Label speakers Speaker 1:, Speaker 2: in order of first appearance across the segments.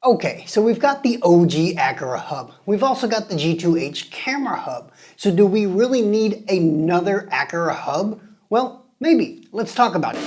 Speaker 1: Okay, so we've got the OG Aqara hub. We've also got the G2H camera hub. So do we really need another Aqara hub? Well, maybe. Let's talk about it.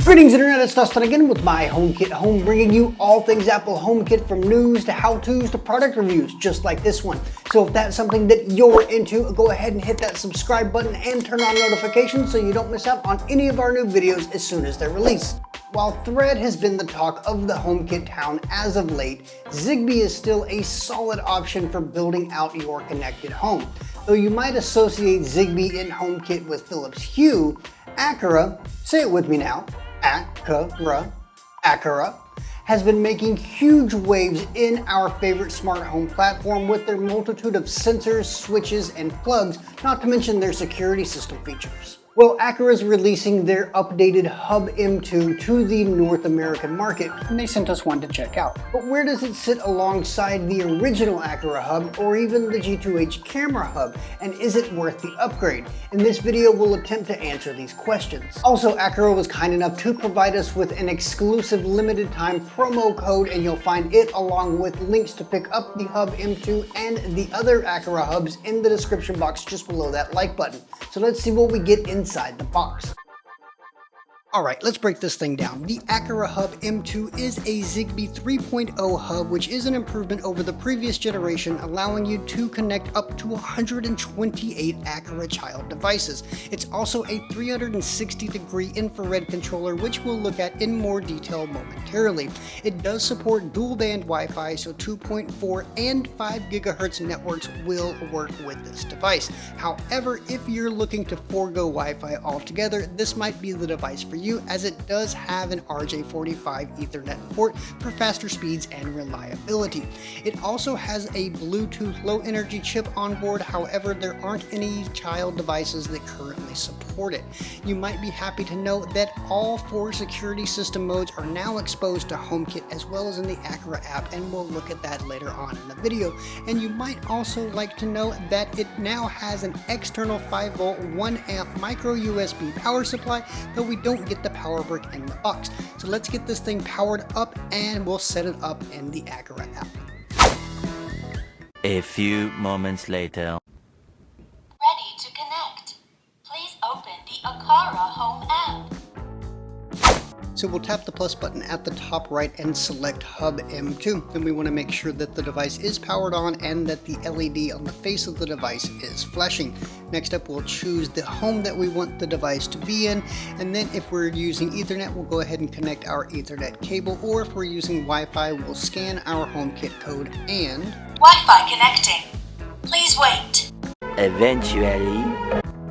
Speaker 1: Greetings Internet, it's Dustin again with my HomeKit Home, bringing you all things Apple HomeKit, from news to how-tos to product reviews, just like this one. So if that's something that you're into, go ahead and hit that subscribe button and turn on notifications so you don't miss out on any of our new videos as soon as they're released. While Thread has been the talk of the HomeKit town as of late, Zigbee is still a solid option for building out your connected home. Though you might associate Zigbee and HomeKit with Philips Hue, Aqara, say it with me now, Aqara has been making huge waves in our favorite smart home platform with their multitude of sensors, switches, and plugs, not to mention their security system features. Well, Aqara is releasing their updated Hub M2 to the North American market, and they sent us one to check out. But where does it sit alongside the original Aqara Hub or even the G2H camera hub, and is it worth the upgrade? In this video, we'll attempt to answer these questions. Also, Aqara was kind enough to provide us with an exclusive limited time promo code, and you'll find it along with links to pick up the Hub M2 and the other Aqara hubs in the description box just below that like button. So let's see what we get inside the box. Alright, let's break this thing down. The Aqara Hub M2 is a Zigbee 3.0 hub, which is an improvement over the previous generation, allowing you to connect up to 128 Aqara child devices. It's also a 360-degree infrared controller, which we'll look at in more detail momentarily. It does support dual-band Wi-Fi, so 2.4 and 5 GHz networks will work with this device. However, if you're looking to forego Wi-Fi altogether, this might be the device for you, as it does have an RJ45 Ethernet port for faster speeds and reliability. It also has a Bluetooth low energy chip on board, however there aren't any child devices that currently support it. You might be happy to know that all 4 security system modes are now exposed to HomeKit as well as in the Aqara app, and we'll look at that later on in the video. And you might also like to know that it now has an external 5V 1A micro USB power supply, though we don't get the power brick in the box. So let's get this thing powered up and we'll set it up in the Aqara app.
Speaker 2: A few moments later.
Speaker 3: Ready to connect. Please open the Aqara Home app.
Speaker 1: So we'll tap the plus button at the top right and select Hub M2. Then we want to make sure that the device is powered on and that the LED on the face of the device is flashing. Next up, we'll choose the home that we want the device to be in, and then if we're using Ethernet, we'll go ahead and connect our Ethernet cable, or if we're using Wi-Fi, we'll scan our HomeKit code and...
Speaker 3: Wi-Fi connecting. Please wait.
Speaker 2: Eventually.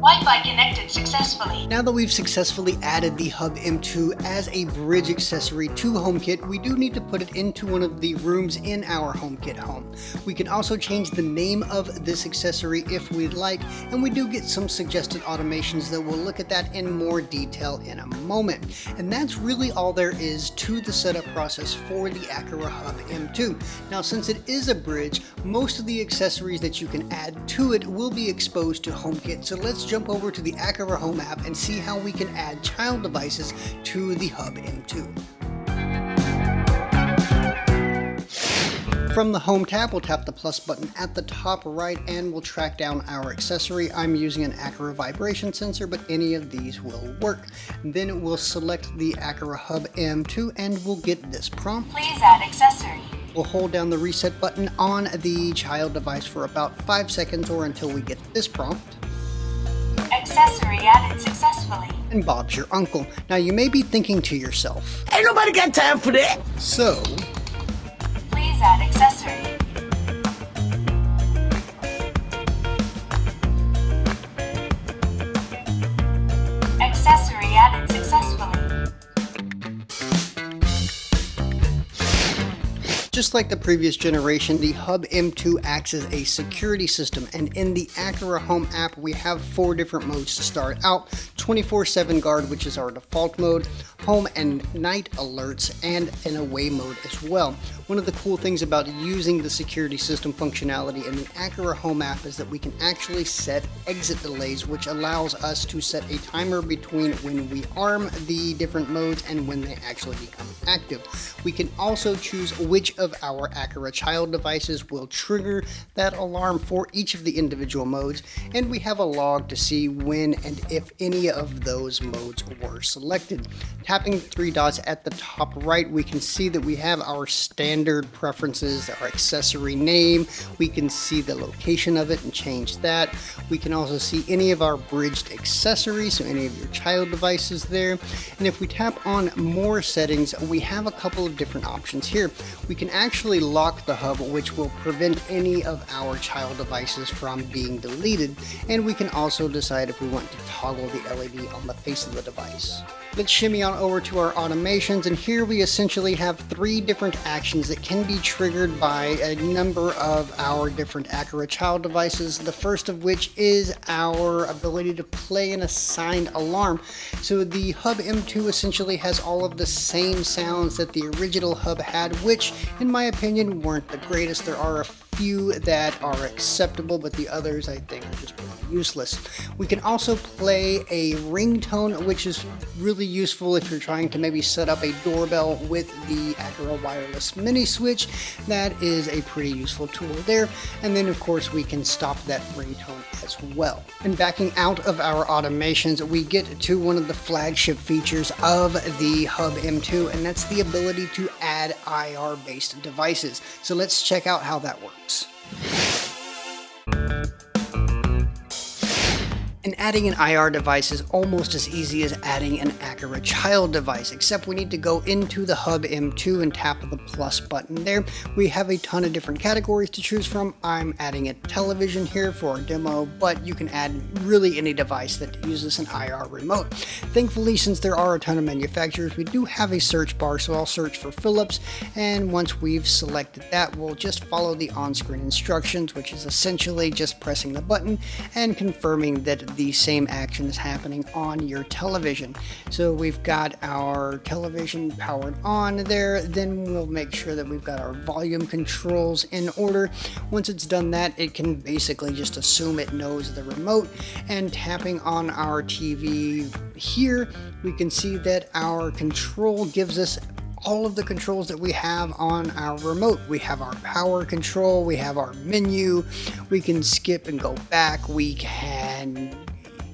Speaker 3: Wi-Fi connected successfully.
Speaker 1: Now that we've successfully added the Hub M2 as a bridge accessory to HomeKit, we do need to put it into one of the rooms in our HomeKit home. We can also change the name of this accessory if we'd like, and we do get some suggested automations, though we'll look at that in more detail in a moment. And that's really all there is to the setup process for the Aqara Hub M2. Now, since it is a bridge, most of the accessories that you can add to it will be exposed to HomeKit, so let's jump over to the Aqara Home app and see how we can add child devices to the Hub M2. From the Home tab, we'll tap the plus button at the top right and we'll track down our accessory. I'm using an Aqara vibration sensor, but any of these will work. Then we'll select the Aqara Hub M2 and we'll get this prompt.
Speaker 3: Please add accessory.
Speaker 1: We'll hold down the reset button on the child device for about 5 seconds or until we get this prompt.
Speaker 3: Accessory added successfully.
Speaker 1: And Bob's your uncle. Now you may be thinking to yourself,
Speaker 2: Ain't nobody got time for that.
Speaker 1: so
Speaker 3: Please add accessory. Accessory added successfully.
Speaker 1: just like the previous generation, the Hub M2 acts as a security system, and in the Aqara Home app we have 4 different modes to start out: 24/7 guard, which is our default mode, home and night alerts, and an away mode as well. One of the cool things about using the security system functionality in the Aqara Home app is that we can actually set exit delays, which allows us to set a timer between when we arm the different modes and when they actually become active. We can also choose which of our Aqara child devices will trigger that alarm for each of the individual modes, and we have a log to see when and if any of those modes were selected. Tapping the three dots at the top right, we can see that we have our standard preferences, our accessory name. We can see the location of it and change that. We can also see any of our bridged accessories, so any of your child devices there. And if we tap on more settings, we have a couple of different options here. We can actually lock the hub, which will prevent any of our child devices from being deleted. And we can also decide if we want to toggle the LED on the face of the device. Let's shimmy on over to our automations, and here we essentially have three different actions that can be triggered by a number of our different Aqara child devices. The first of which is our ability to play an assigned alarm. So the Hub M2 essentially has all of the same sounds that the original Hub had, which in my opinion weren't the greatest. There are a few that are acceptable, but the others I think are just pretty useless. We can also play a ringtone, which is really useful if you're trying to maybe set up a doorbell with the Aqara wireless mini switch. That is a pretty useful tool there. And then of course we can stop that ringtone as well. And backing out of our automations, we get to one of the flagship features of the Hub M2, and that's the ability to add IR based devices. So let's check out how that works. And adding an IR device is almost as easy as adding an Aqara child device, except we need to go into the Hub M2 and tap the plus button there. We have a ton of different categories to choose from. I'm adding a television here for a demo, but you can add really any device that uses an IR remote. Thankfully, since there are a ton of manufacturers, we do have a search bar, so I'll search for Philips, and once we've selected that, we'll just follow the on-screen instructions, which is essentially just pressing the button and confirming that the same action is happening on your television. So we've got our television powered on there, then we'll make sure that we've got our volume controls in order. Once it's done that, it can basically just assume it knows the remote, and tapping on our TV here, we can see that our control gives us all of the controls that we have on our remote. We have our power control, we have our menu, we can skip and go back, we can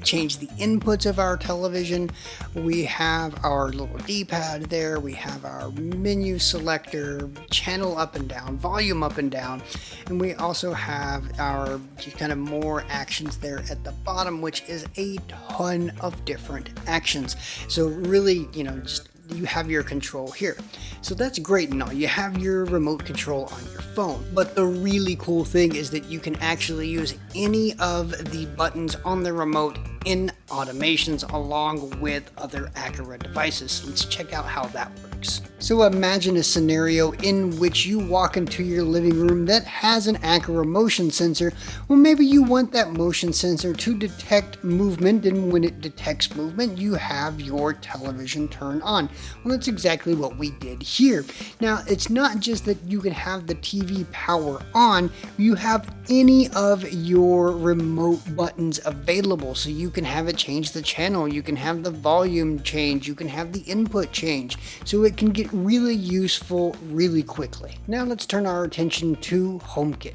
Speaker 1: change the inputs of our television, we have our little D-pad there, we have our menu selector, channel up and down, volume up and down, and we also have our kind of more actions there at the bottom, which is a ton of different actions. So really, just you have your control here. So that's great and all. You have your remote control on your phone. But the really cool thing is that you can actually use any of the buttons on the remote in automations along with other Aqara devices. Let's check out how that works. So imagine a scenario in which you walk into your living room that has an Aqara motion sensor. Well, maybe you want that motion sensor to detect movement, and when it detects movement, you have your television turned on. Well, that's exactly what we did here. Now, it's not just that you can have the TV power on, you have any of your remote buttons available, so you can have it change the channel, you can have the volume change, you can have the input change, so it can get really useful really quickly. Now let's turn our attention to HomeKit.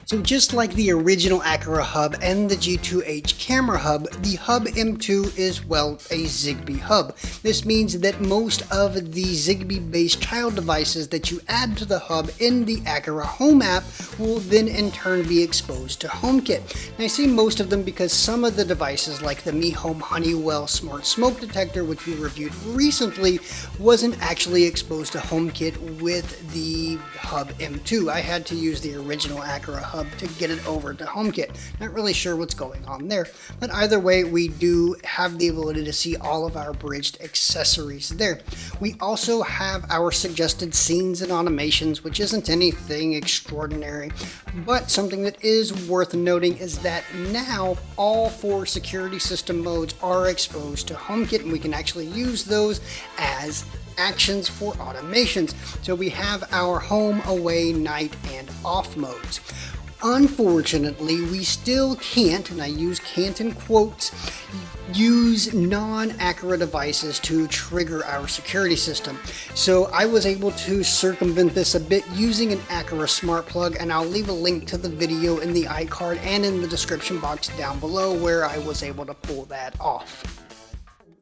Speaker 1: So just like the original Aqara hub and the G2H camera hub, the Hub M2 is, well, a Zigbee hub. This means that most of the Zigbee-based child devices that you add to the hub in the Aqara Home app will then in turn be exposed to HomeKit. And I say most of them because some of the devices, like the Mi Home Honeywell Smart Smoke Detector, which we reviewed recently, wasn't actually exposed to HomeKit with the Hub M2. I had to use the original Aqara hub hub to get it over to HomeKit. Not really sure what's going on there, but either way, we do have the ability to see all of our bridged accessories there. We also have our suggested scenes and automations, which isn't anything extraordinary, but something that is worth noting is that now all 4 security system modes are exposed to HomeKit, and we can actually use those as actions for automations. So we have our home, away, night, and off modes. Unfortunately, we still can't, and I use can't in quotes, use non-Aqara devices to trigger our security system. So I was able to circumvent this a bit using an Aqara smart plug, and I'll leave a link to the video in the iCard and in the description box down below where I was able to pull that off.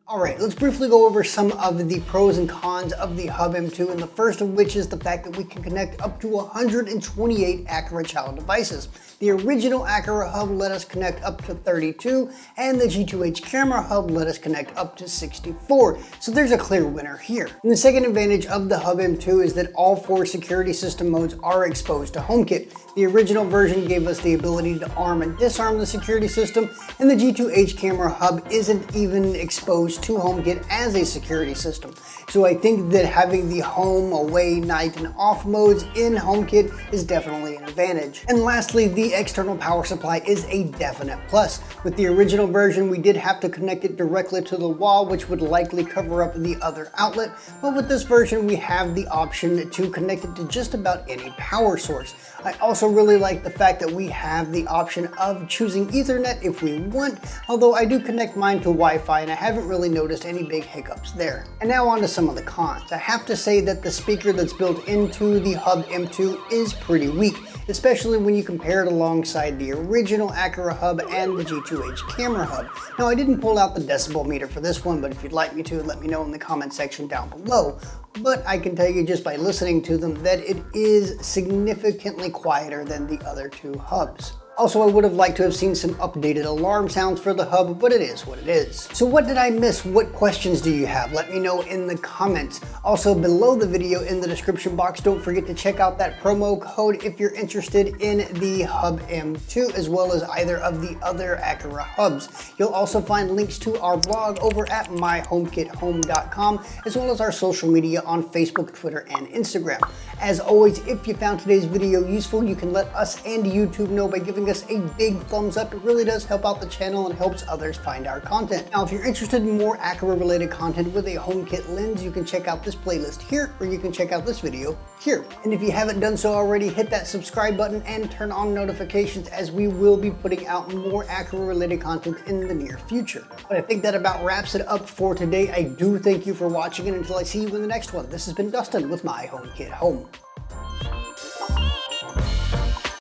Speaker 1: Alright, let's briefly go over some of the pros and cons of the Hub M2, and the first of which is the fact that we can connect up to 128 Aqara child devices. The original Aqara hub let us connect up to 32, and the G2H camera hub let us connect up to 64, so there's a clear winner here. And the second advantage of the Hub M2 is that all 4 security system modes are exposed to HomeKit. The original version gave us the ability to arm and disarm the security system, and the G2H camera hub isn't even exposed to HomeKit as a security system. So I think that having the home, away, night, and off modes in HomeKit is definitely an advantage. And lastly, the external power supply is a definite plus. With the original version, we did have to connect it directly to the wall, which would likely cover up the other outlet, but with this version, we have the option to connect it to just about any power source. I also really like the fact that we have the option of choosing Ethernet if we want, although I do connect mine to Wi-Fi and I haven't really noticed any big hiccups there. And now on to some of the cons. I have to say that the speaker that's built into the Hub M2 is pretty weak, especially when you compare it alongside the original Aqara hub and the G2H camera hub. Now I didn't pull out the decibel meter for this one, but if you'd like me to, let me know in the comment section down below. But I can tell you just by listening to them that it is significantly quieter than the other 2 hubs. Also, I would have liked to have seen some updated alarm sounds for the hub, but it is what it is. So what did I miss? What questions do you have? Let me know in the comments. Also, below the video in the description box, don't forget to check out that promo code if you're interested in the Hub M2, as well as either of the other Aqara hubs. You'll also find links to our blog over at myhomekithome.com, as well as our social media on Facebook, Twitter, and Instagram. As always, if you found today's video useful, you can let us and YouTube know by giving us a big thumbs up. It really does help out the channel and helps others find our content. Now, if you're interested in more Aqara related content with a HomeKit lens, you can check out this playlist here, or you can check out this video here. And if you haven't done so already, hit that subscribe button and turn on notifications, as we will be putting out more Aqara related content in the near future. But I think that about wraps it up for today. I do thank you for watching, and until I see you in the next one, this has been Dustin with My HomeKit Home.